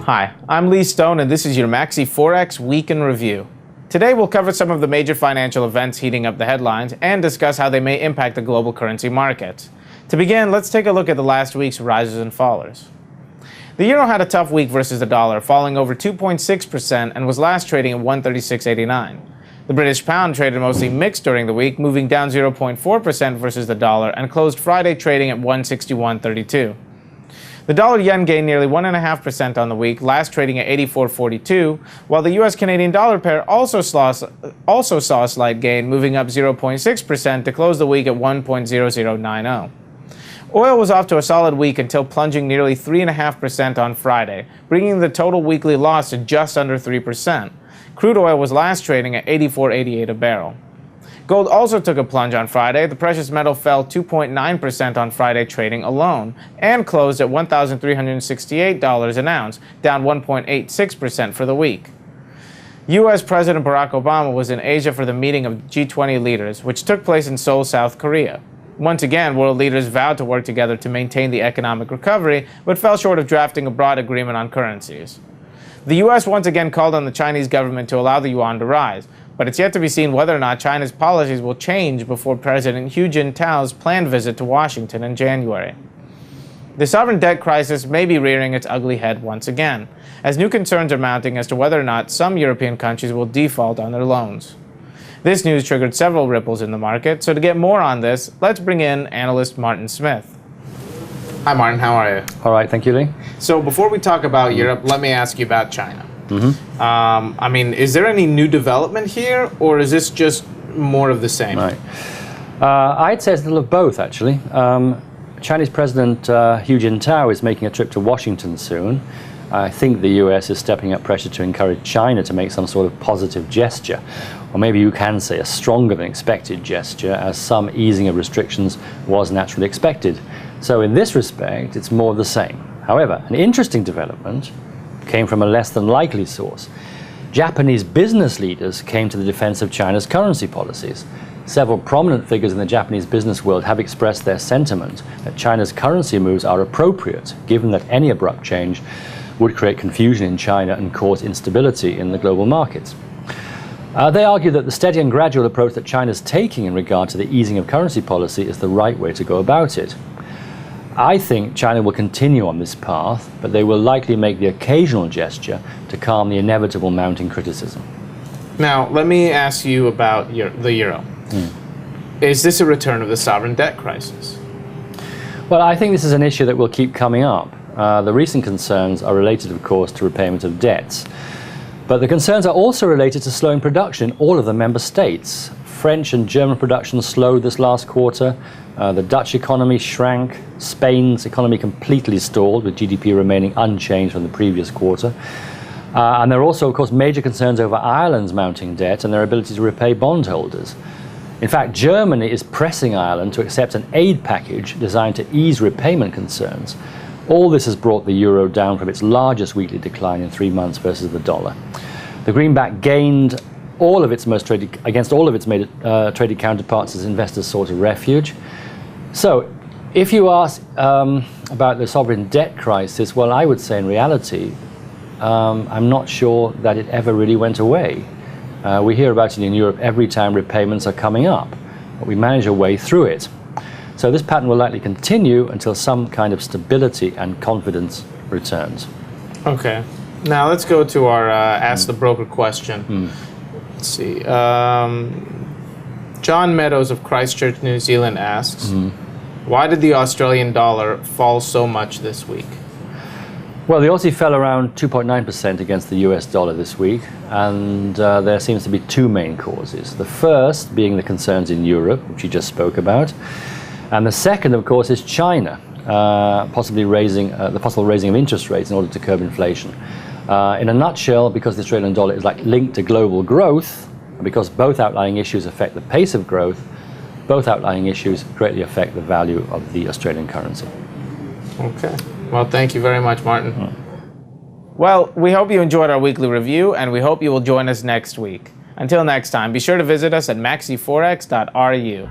Hi, I'm Lee Stone, and this is your MaxiForex Week in Review. Today we'll cover some of the major financial events heating up the headlines and discuss how they may impact the global currency markets. To begin, let's take a look at the last week's rises and fallers. The euro had a tough week versus the dollar, falling over 2.6% and was last trading at 136.89. The British pound traded mostly mixed during the week, moving down 0.4% versus the dollar and closed Friday trading at 161.32. The dollar-yen gained nearly 1.5% on the week, last trading at 84.42, while the US-Canadian dollar pair also saw a slight gain, moving up 0.6% to close the week at 1.0090. Oil was off to a solid week until plunging nearly 3.5% on Friday, bringing the total weekly loss to just under 3%. Crude oil was last trading at 84.88 a barrel. Gold also took a plunge on Friday. The precious metal fell 2.9% on Friday trading alone and closed at $1,368 an ounce, down 1.86% for the week. U.S. President Barack Obama was in Asia for the meeting of G20 leaders, which took place in Seoul, South Korea. Once again, world leaders vowed to work together to maintain the economic recovery, but fell short of drafting a broad agreement on currencies. The U.S. once again called on the Chinese government to allow the yuan to rise, but it's yet to be seen whether or not China's policies will change before President Hu Jintao's planned visit to Washington in January. The sovereign debt crisis may be rearing its ugly head once again, as new concerns are mounting as to whether or not some European countries will default on their loans. This news triggered several ripples in the market, so to get more on this, let's bring in analyst Martin Smith. Hi Martin, how are you? All right, thank you, Lee. So before we talk about Europe, let me ask you about China. Is there any new development here, or is this just more of the same? Right. I'd say it's a little of both, actually. Chinese President Hu Jintao is making a trip to Washington soon. I think the US is stepping up pressure to encourage China to make some sort of positive gesture, or maybe you can say a stronger than expected gesture, as some easing of restrictions was naturally expected. So in this respect, it's more of the same. However, an interesting development came from a less than likely source. Japanese business leaders came to the defense of China's currency policies. Several prominent figures in the Japanese business world have expressed their sentiment that China's currency moves are appropriate, given that any abrupt change would create confusion in China and cause instability in the global markets. They argue that the steady and gradual approach that China is taking in regard to the easing of currency policy is the right way to go about it. I think China will continue on this path, but they will likely make the occasional gesture to calm the inevitable mounting criticism. Now, let me ask you about the euro. Is this a return of the sovereign debt crisis? Well, I think this is an issue that will keep coming up. The recent concerns are related, of course, to repayment of debts. But the concerns are also related to slowing production in all of the member states. French and German production slowed this last quarter. The Dutch economy shrank. Spain's economy completely stalled, with GDP remaining unchanged from the previous quarter. And there are also, of course, major concerns over Ireland's mounting debt and their ability to repay bondholders. In fact, Germany is pressing Ireland to accept an aid package designed to ease repayment concerns. All this has brought the euro down from its largest weekly decline in 3 months versus the dollar. The greenback gained all of its against all of its traded counterparts as investors sought a refuge. So, if you ask about the sovereign debt crisis, well, I would say in reality, I'm not sure that it ever really went away. We hear about it in Europe every time repayments are coming up, but we manage a way through it. So this pattern will likely continue until some kind of stability and confidence returns. Okay. Now let's go to our Ask the Broker question. Let's see. John Meadows of Christchurch, New Zealand asks, why did the Australian dollar fall so much this week? Well, the Aussie fell around 2.9% against the US dollar this week, and there seems to be two main causes. The first being the concerns in Europe, which you just spoke about, and the second, of course, is China, possibly raising the possible raising of interest rates in order to curb inflation. In a nutshell, because the Australian dollar is linked to global growth, and because both outlying issues affect the pace of growth, both outlying issues greatly affect the value of the Australian currency. Okay. Well, thank you very much, Martin. Well, we hope you enjoyed our weekly review, and we hope you will join us next week. Until next time, be sure to visit us at MaxiForex.ru.